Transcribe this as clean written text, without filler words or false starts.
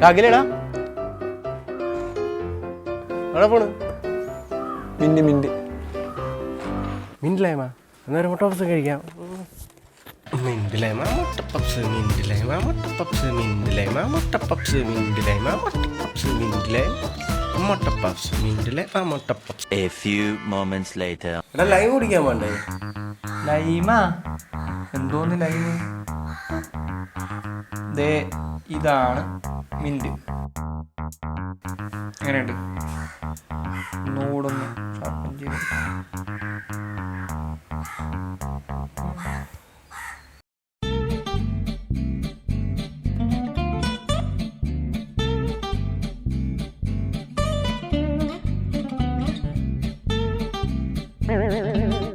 അഖിലേടാ എവിടെ പോണ്? മിൻറ്റിലേമാ എന്നൊരു മുട്ട പപ്സ് കഴിക്കാം. മിൻറ്റിലേമാ മുട്ട പപ്സ്, മിൻറ്റിലേമാ മുട്ട പപ്സ്, മിൻറ്റിലേമാ മുട്ട പപ്സ്, മിൻറ്റിലേമാ മുട്ട പപ്സ്, മിൻറ്റിലേ മുട്ട പപ്സ്, മിൻറ്റിലേമാ മുട്ട puffs. A few moments later. എടാ ലൈം കുടിക്കാൻ വേണ്ടേ? ലൈമാ? എന്തോന്ന് ലൈമ്? ദേ ഇതാണ് മിന്റ്. എങ്ങനെയുണ്ട്? ഒന്നുകൂടെ ഒന്ന് ഷാർപ്പൻ ചെയ്ത്